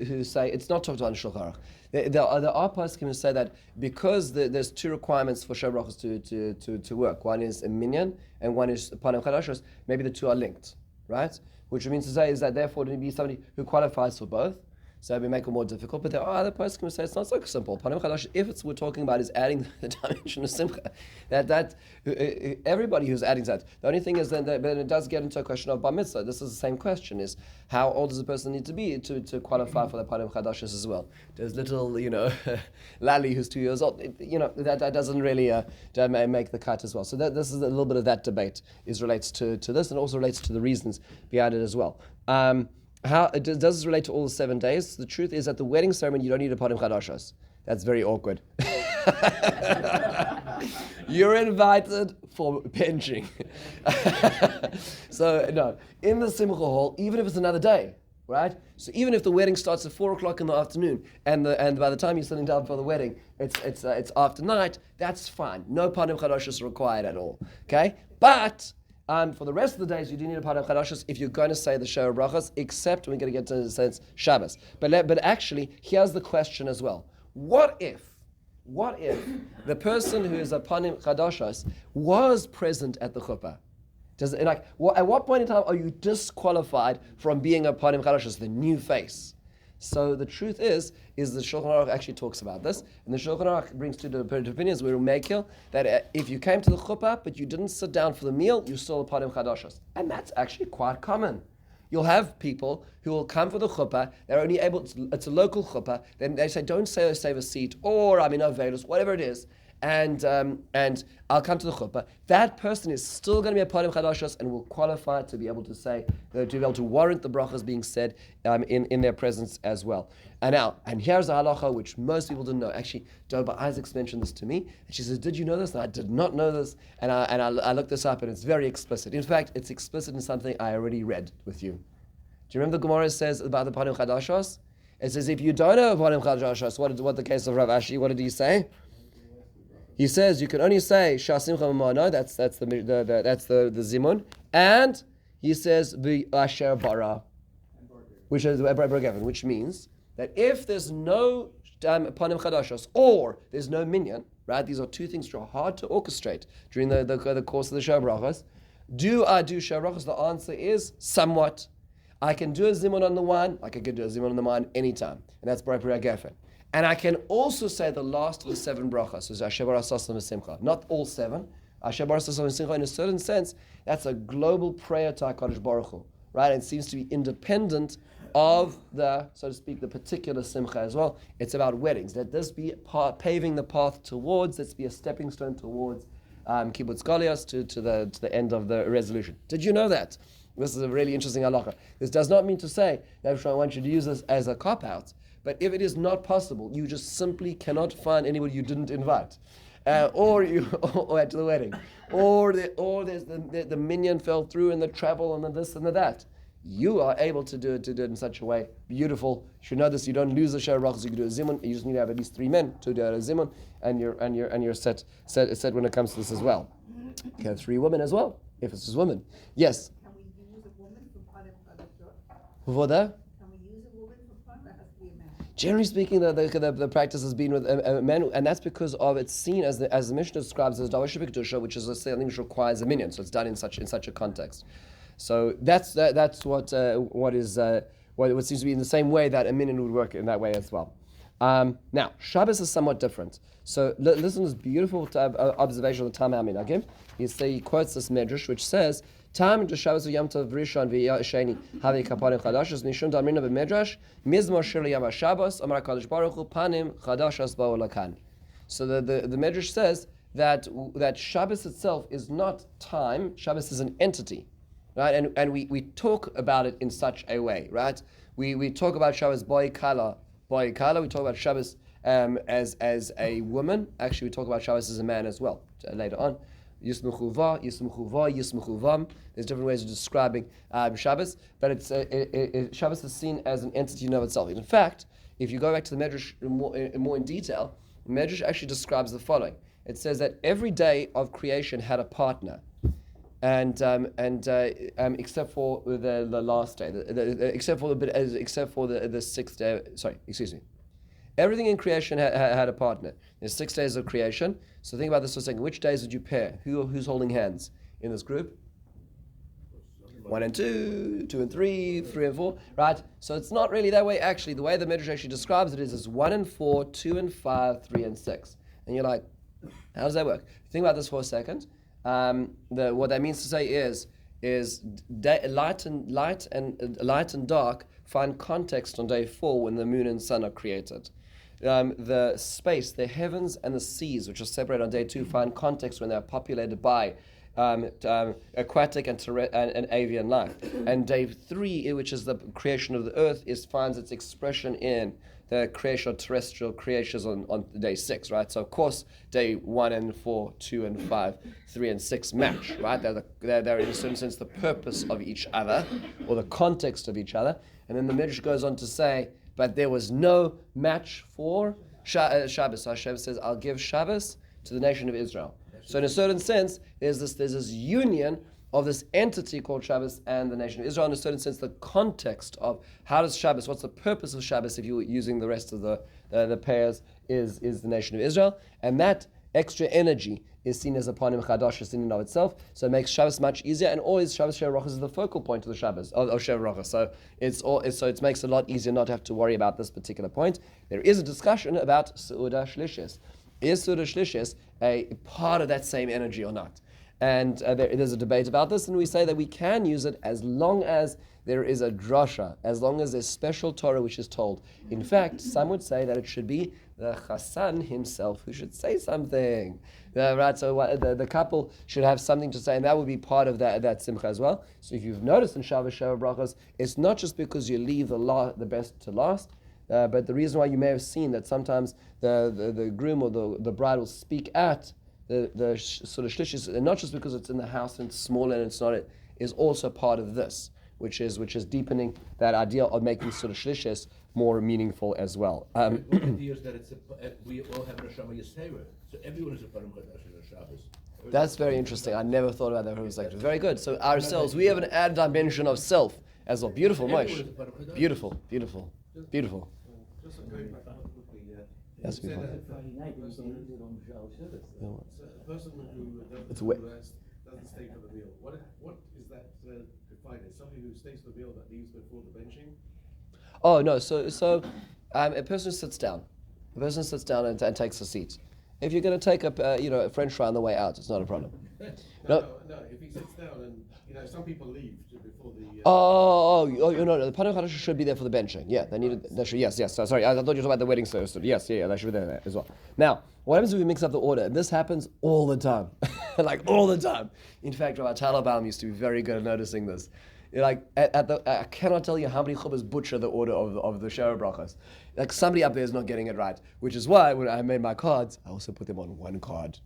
Speaker 1: who say it's not talked about in Shulchan Aruch. There are poskim who say that because there's two requirements for Sheva Brachos to work. One is a minyan and one is Panim Chadashos. Maybe the two are linked, right? Which means to say is that therefore there needs to be somebody who qualifies for both. So we make it more difficult. But there are other poskim who say it's not so simple. Panim Chadash, if we're talking about is adding the dimension of simcha, that everybody who's adding that. The only thing is then but it does get into a question of bar mitzvah. This is the same question: is how old does a person need to be to qualify for the Panim Chadashos as well? There's little Lali who's 2 years old. That doesn't really make the cut as well. So this is a little bit of that debate relates to this, and also relates to the reasons behind it as well. How does this relate to all the 7 days? The truth is, at the wedding ceremony, you don't need a Panim Chadashos. That's very awkward. You're invited for benching. So no, in the Simcha Hall, even if it's another day, right? So even if the wedding starts at 4:00 in the afternoon, and by the time you're sitting down for the wedding, it's after night, that's fine. No Panim Chadashos required at all. Okay, but. For the rest of the days, you do need a Panim Chadashos if you're going to say the Sheva Brachos, except we're going to get to the sense Shabbos. But actually, here's the question as well. What if the person who is a Panim Chadashos was present at the chuppah? At what point in time are you disqualified from being a Panim Chadashos, the new face? So the truth is the Shulchan Aruch actually talks about this, and the Shulchan Aruch brings two different opinions. We will make it that if you came to the chuppah but you didn't sit down for the meal, you're still a panim chadashos, and that's actually quite common. You'll have people who will come for the chuppah. They're only able to, it's a local chuppah. Then they say, don't say save a seat, or I'm in Avelus, whatever it is, and I'll come to the chuppah. That person is still going to be a panim chadashos and will qualify to be able to say, to be able to warrant the brachas being said in their presence as well. And here's the halacha which most people didn't know. Actually, Doba Isaacs mentioned this to me, and she says, "Did you know this?" And I did not know this, and I looked this up, and it's very explicit. In fact, it's explicit in something I already read with you. Do you remember the Gemara says about the panim chadashos? It says if you don't know panim chadashos, what the case of Rav Ashi? What did he say? He says you can only say Shasimcha Mamano. That's the zimun, and he says the Asher Bara, which is which means that if there's no panim chadashos or there's no minyan, right? These are two things which are hard to orchestrate during the course of the Sheva Brachos. Do I do Sheva Brachos? The answer is somewhat. I can do a zimun on the one, like I could do a zimun on the one anytime, and that's B'rei Gefen. And I can also say the last of the 7 brachas, so Asher Barasas Simcha. Not all 7. Asher Barasas Simcha, in a certain sense, that's a global prayer to HaKadosh Baruch Hu, right? And it seems to be independent of the, so to speak, the particular Simcha as well. It's about weddings. Let this be paving the path towards, let's be a stepping stone towards Kibbutz Goliath to the end of the resolution. Did you know that? This is a really interesting halacha. This does not mean to say that I want you to use this as a cop-out. But if it is not possible, you just simply cannot find anybody you didn't invite, or at the wedding, or there's the minyan fell through and the travel and the this and the that. You are able to do it in such a way. Beautiful. You should know this. You don't lose the Sheva Brachos. You can do a zimun. You just need to have at least 3 men to do a zimun, and you're set when it comes to this as well. You have 3 women as well if it's just women. Yes.
Speaker 5: Can we use a woman for panim chadashos?
Speaker 1: For that.
Speaker 5: Generally
Speaker 1: speaking, the practice has been with men, and that's because of it's seen as the Mishnah describes as Davar Shebikdusha, which is something which requires a minyan. So it's done in such a context. So that's what seems to be in the same way that a minyan would work in that way as well. Now Shabbos is somewhat different. So listen to this beautiful observation of the Tam HaMinhagim. He quotes this medrash which says, Tam to Shabbos Yom Tov Rishon v'Sheni Havi Kapanim Chadashos Mishum Damrina b'Medrash Mizmor Shir Yom Shabbos Amar Kadosh Baruch Hu Panim Chadashos Ba'u Lakan. So the Medrash says that Shabbos itself is not time. Shabbos is an entity, right? And we talk about it in such a way, right? We talk about Shabbos Boy Kala. We talk about Shabbos as a woman. Actually, we talk about Shabbos as a man as well later on. Yismuchuva, Yismuchuvam. There's different ways of describing Shabbos, but Shabbos is seen as an entity in of itself. In fact, if you go back to the Medrash more in detail, the Medrash actually describes the following. It says that every day of creation had a partner, and except for the last day, except for the 6th day. Sorry, excuse me. Everything in creation had a partner. There's 6 days of creation. So think about this for a second. Which days would you pair? Who's holding hands in this group? 1 and 2, 2 and 3, 3 and 4, right? So it's not really that way. Actually, the way the Midrash actually describes it is 1 and 4, 2 and 5, 3 and 6. And you're like, how does that work? Think about this for a second. What that means to say is light and dark find context on day 4 when the moon and sun are created. The space, the heavens and the seas, which are separated on day 2, find context when they are populated by aquatic and avian life. And day 3, which is the creation of the earth, finds its expression in the creation of terrestrial creations on day 6, right? So of course, day 1 and 4, 2 and 5, 3 and 6 match, right? They're in a certain sense the purpose of each other, or the context of each other. And then the Midrash goes on to say, but there was no match for Shabbos. So Hashem says, I'll give Shabbos to the nation of Israel. So in a certain sense, there's this union of this entity called Shabbos and the nation of Israel. In a certain sense, the context of how does Shabbos, what's the purpose of Shabbos if you're using the rest of the pairs, is the nation of Israel. And that extra energy is seen as a panim chadashis in and of itself, so it makes Shabbos much easier. And always Shabbos Sheva Brachos is the focal point of the Shabbos of Sheva Brachos. So it makes it a lot easier not to have to worry about this particular point. There is a discussion about Seudah Shlishis. Is Seudah Shlishis a part of that same energy or not? And there's a debate about this, and we say that we can use it as long as there is a drasha, as long as there's special Torah which is told. In fact, some would say that it should be the chassan himself who should say something. Right? So the couple should have something to say, and that would be part of that simcha as well. So if you've noticed in Shabbos Sheva Brachos, it's not just because you leave the best to last, but the reason why you may have seen that sometimes the groom or the bride will speak at the sort of shlishis, and not just because it's in the house and it's small and it's not, it is also part of this, which is deepening that idea of making sort of shlishis more meaningful as well.
Speaker 3: One idea is that we all have a Neshama Yisera, so everyone is a Parim Chadash in Shabbos.
Speaker 1: That's very interesting. I never thought about that perspective. Very good. So ourselves, we have an added dimension of self as well. Beautiful, Moshe. Beautiful.
Speaker 8: Just going back quickly,
Speaker 1: Yes,
Speaker 8: you said
Speaker 1: before.
Speaker 8: that a person who
Speaker 1: It's
Speaker 8: doesn't stay for the meal. What is that defined as? Somebody who stays for the meal that leaves before the benching?
Speaker 1: Oh no. So a person sits down. A person sits down and takes a seat. If you're going to take a French fry on the way out, it's not a problem.
Speaker 8: No. If he sits down and some people leave before the.
Speaker 1: The Panim Chadash should be there for the benching. Yeah, they needed. Yes. So, sorry, I thought you were talking about the wedding service. Yes, they should be there as well. Now, what happens if we mix up the order? This happens all the time, like all the time. In fact, Rabbi Talabam used to be very good at noticing this. Like I cannot tell you how many chubbas butcher the order of the Sheva Brachos. Like somebody up there is not getting it right, which is why when I made my cards, I also put them on one card.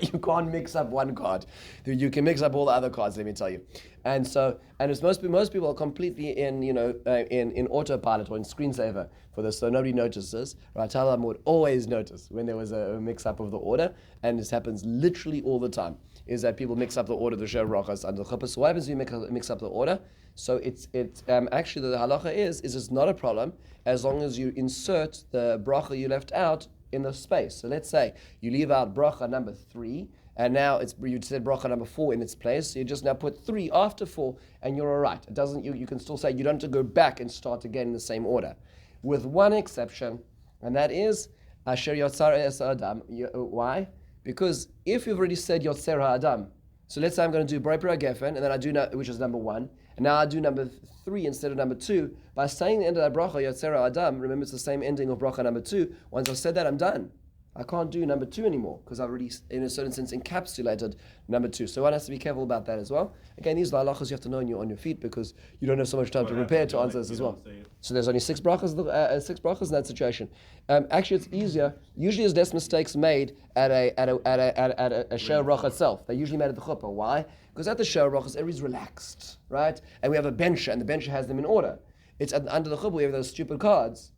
Speaker 1: You can't mix up one card. You can mix up all the other cards. Let me tell you. And it's most people are completely in autopilot or in screensaver for this, so nobody notices. Right? Talam would always notice when there was a mix up of the order, and this happens literally all the time. Is that people mix up the order of the Sheva Brachos and the chuppah. So what happens when you mix up the order? So it's actually the halacha is it's not a problem as long as you insert the bracha you left out in the space. So let's say you leave out bracha number 3, and now you said bracha number 4 in its place. So you just now put 3 after 4, and you're all right. It doesn't. You can still say you don't have to go back and start again in the same order, with one exception, and that is asher yotzar es adam. Why? Because if you've already said yotzer ha'adam, so let's say I'm going to do Borei Pira Gefen, and then I do which is number 1, and now I do number 3 instead of number 2. By saying the end of that bracha yotzer ha'adam, remember it's the same ending of bracha number 2. Once I've said that, I'm done. I can't do number 2 anymore because I've already, in a certain sense, encapsulated number 2. So one has to be careful about that as well. Again, these are halachas you have to know on your feet because you don't have so much time to prepare to answer this as well. So there's only 6 brachas in that situation. Actually, it's easier. Usually, there's less mistakes made at a Sheva Bracha itself. They're usually made at the chuppah. Why? Because at the Sheva Brachos, everybody's relaxed, right? And we have a bencher, and the bencher has them in order. It's under the chuppah we have those stupid cards.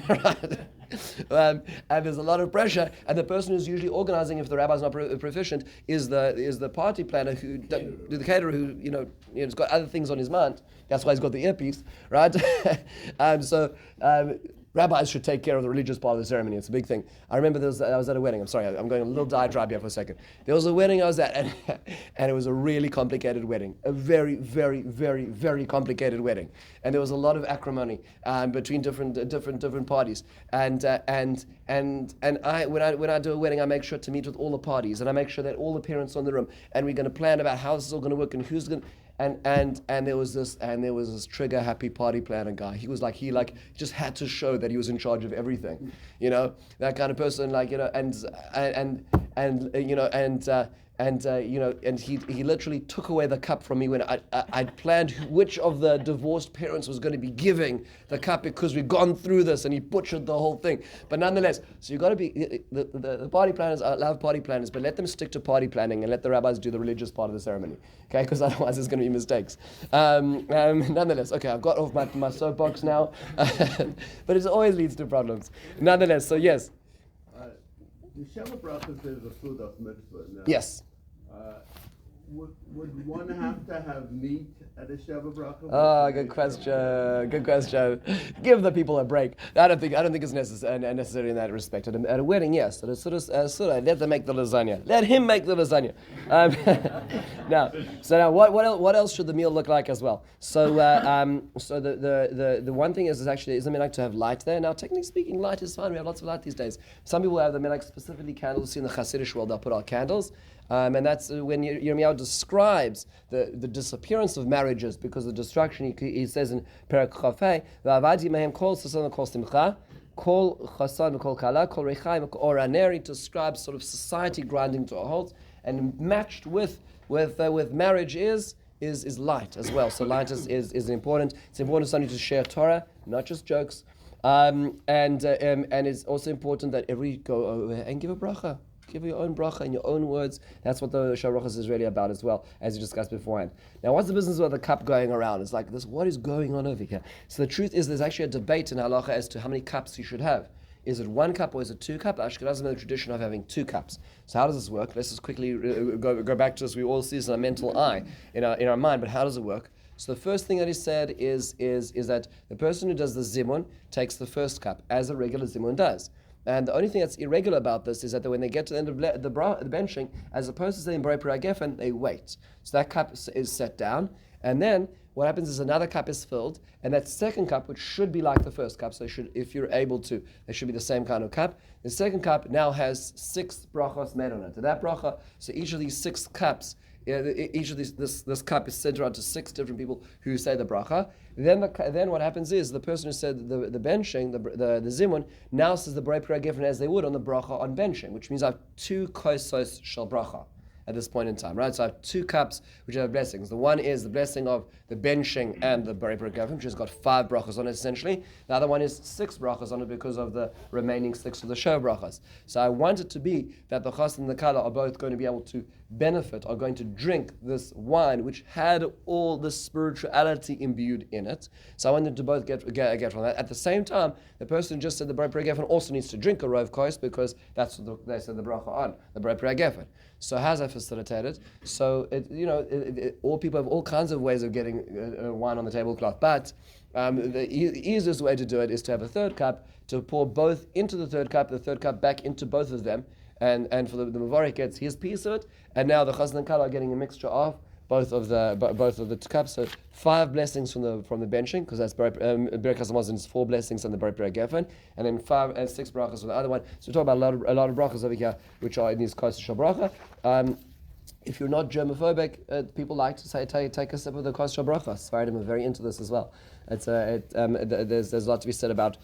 Speaker 1: Right? And there's a lot of pressure, and the person who's usually organizing, if the rabbi's not proficient, is the party planner the caterer who has got other things on his mind. That's why he's got the earpiece, right? Rabbis should take care of the religious part of the ceremony. It's a big thing. I remember I was at a wedding. I'm sorry, I'm going a little diatribe here for a second. There was a wedding I was at, and it was a really complicated wedding. A very, very, very, very complicated wedding. And there was a lot of acrimony between different parties. And I when I do a wedding, I make sure to meet with all the parties, and I make sure that all the parents are in the room, and we're going to plan about how this is all going to work and who's going to. And there was this trigger happy party planner guy. He just had to show that he was in charge of everything, that kind of person, and he literally took away the cup from me when I'd planned which of the divorced parents was going to be giving the cup because we'd gone through this, and he butchered the whole thing. But nonetheless, so you've got to be the party planners. I love party planners, but let them stick to party planning and let the rabbis do the religious part of the ceremony, okay? Because otherwise there's going to be mistakes. Nonetheless, okay, I've got off my soapbox now, but it always leads to problems. Nonetheless, so yes.
Speaker 2: The Sheva Brachos is a food of mitzvah now.
Speaker 1: Yes.
Speaker 2: would one have to have meat at a Sheva Brachos?
Speaker 1: Oh, good question. Good question. Give the people a break. I don't think it's necessary in that respect. At a wedding, yes. At a surah, let them make the lasagna. Let him make the lasagna. Now, what else should the meal look like as well? So the one thing is actually is the minhag to have light there. Now, technically speaking, light is fine. We have lots of light these days. Some people have the minhag specifically candles. See in the Hasidic world, they'll put out candles. And that's when Yirmiyahu describes the disappearance of marriages because of the destruction. He says in Perek Chafei, "V'avadi mehem kol sasan kol simcha, kol chasan kol kala, kol rechaim or aneri," to describe sort of society grinding to a halt, and matched with marriage is light as well. So light is important. It's important something to share Torah, not just jokes, and it's also important that every go over and give a bracha. Give your own bracha in your own words. That's what the Sheva Brachos is really about as well, as you discussed beforehand. Now, what's the business with the cup going around? It's like this, what is going on over here? So the truth is there's actually a debate in halacha as to how many cups you should have. Is it 1 cup or is it 2 cups? Ashkenazim have the tradition of having 2 cups. So how does this work? Let's just quickly go back to this. We all see this in our mental eye, in our mind, but how does it work? So the first thing that is said is that the person who does the zimun takes the first cup, as a regular zimun does. And the only thing that's irregular about this is that when they get to the end of the benching, as opposed to saying Borei Peri Gefen, they wait. So that cup is set down, and then what happens is another cup is filled, and that second cup, which should be like the first cup, so if you're able to, they should be the same kind of cup. The second cup now has 6 brachos made on it. To that bracha, so each of these 6 cups, each of this cup is sent around to 6 different people who say the bracha. Then what happens is the person who said the benching, the zimun, now says the Borei Peri Gefen as they would on the bracha on benching, which means I have 2 kosos shel bracha at this point in time, right? So I have 2 cups which have blessings. The one is the blessing of the benching and the Borei Peri Gefen, which has got 5 brachas on it essentially. The other one is 6 brachas on it because of the remaining 6 of the Sheva Brachos. So I want it to be that the chas and the kala are both going to be able to benefit, are going to drink this wine which had all the spirituality imbued in it. So I want them to both get from that. At the same time, the person who just said the Borei Peri Gefen also needs to drink a rov kos because that's what they said the bracha on, the Borei Peri Gefen. So how's that facilitated? So all people have all kinds of ways of getting wine on the tablecloth, but the easiest way to do it is to have a third cup, to pour both into the third cup back into both of them, and for the Mavarek gets his piece of it, and now the Chazan and Kala are getting a mixture of both of the cups. So 5 blessings from the benching, because that's Berek Hazamazon is 4 blessings on the Borei Peri Gefen, and then 5 and 6 brachas on the other one. So we talk about a lot of brachas over here, which are in these kos shel bracha. If you're not germophobic, people like to say take a sip of the kos shel bracha. Sfaradim are very into this as well. There's a lot to be said about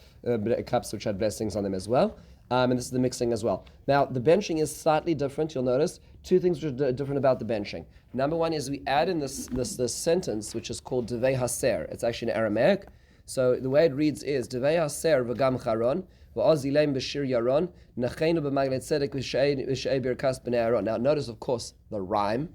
Speaker 1: cups which had blessings on them as well. And this is the mixing as well. Now, the benching is slightly different. You'll notice 2 things which are different about the benching. Number one is we add in this sentence, which is called Devei Haser. It's actually in Aramaic. So the way it reads is Devei Haser v'gam charon v'oz ileim b'shir yaron nachenu b'maglet tzedek v'shei birkas b'nei Aaron. Now, notice, of course, the rhyme.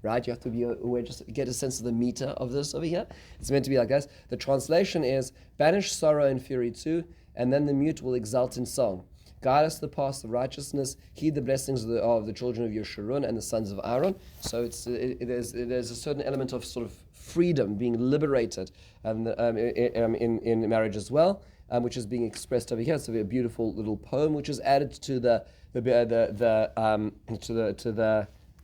Speaker 1: Right, you have to be aware, just get a sense of the meter of this over here. It's meant to be like this. The translation is banish sorrow and fury too, and then the mute will exult in song. Guide us the path of righteousness. Heed the blessings of the children of Yeshurun and the sons of Aaron. So there's a certain element of sort of freedom, being liberated, in marriage as well, which is being expressed over here. It's a beautiful little poem which is added to the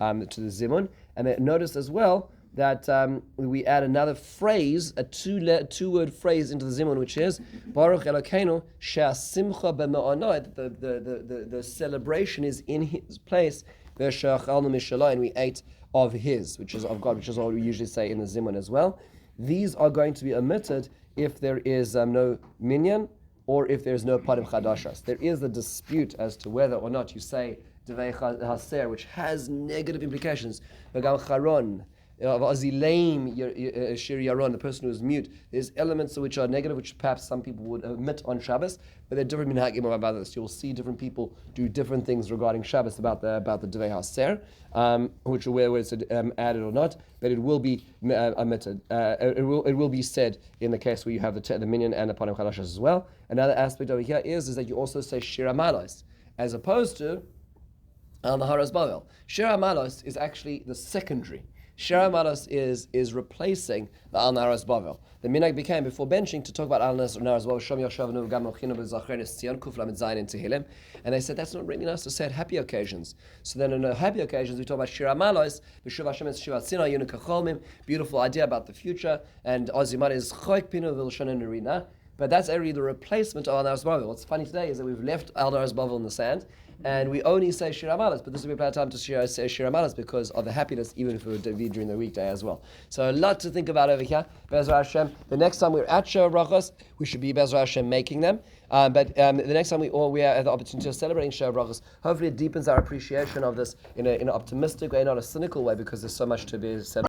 Speaker 1: zimun. And then notice as well that we add another phrase, a 2-word phrase into the zimun, which is Baruch Elokeinu she'asimcha b'ma'anah. The celebration is in His place. V'sha'achalnu mishaloi, and we ate of His, which is of God, which is what we usually say in the zimun as well. These are going to be omitted if there is no minyan or if there is no parim chadashas. There is a dispute as to whether or not you say Devei Haser, which has negative implications. V'gam charon, Shir Yaron, the person who is mute. There's elements which are negative, which perhaps some people would omit on Shabbos, but they're different minhagim about this. You'll see different people do different things regarding Shabbos about the Devei Haser, which are whether it's added or not, but it will be omitted. It will be said in the case where you have the minyan and the panim chadashas as well. Another aspect over here is that you also say Shir Amalos, as opposed to Al Naharas Bavel. Shir Amalos is actually the secondary. Shir Amalos is replacing the Al Naharas Bavel. The minhag became before benching to talk about Al Naharas Bavel. Shom Yashavnu Gam Ochinu B'Zacheres Tzion Kuf Lamed Zayin in Tehillim, and they said that's not really nice to say at happy occasions. So then, on the happy occasions, we talk about Shir Amalos. B'Shuv Hashem es Shivat Sina Yunu Kacholmim. Beautiful idea about the future, and Ozimar is Choik Pinu V'Lshonen Arena. But that's already the replacement of Al Naharas Bavel. What's funny today is that we've left Al Naharas Bavel in the sand, and we only say Shir Amalas, but this will be a time to say Shir Amalas because of the happiness, even if it would be during the weekday as well. So a lot to think about over here. Be'ezras Hashem. The next time we're at Sheva Brachos, we should be Be'ezras Hashem making them. But the next time we have the opportunity of celebrating Sheva Brachos, hopefully it deepens our appreciation of this in an optimistic way, not a cynical way, because there's so much to be said.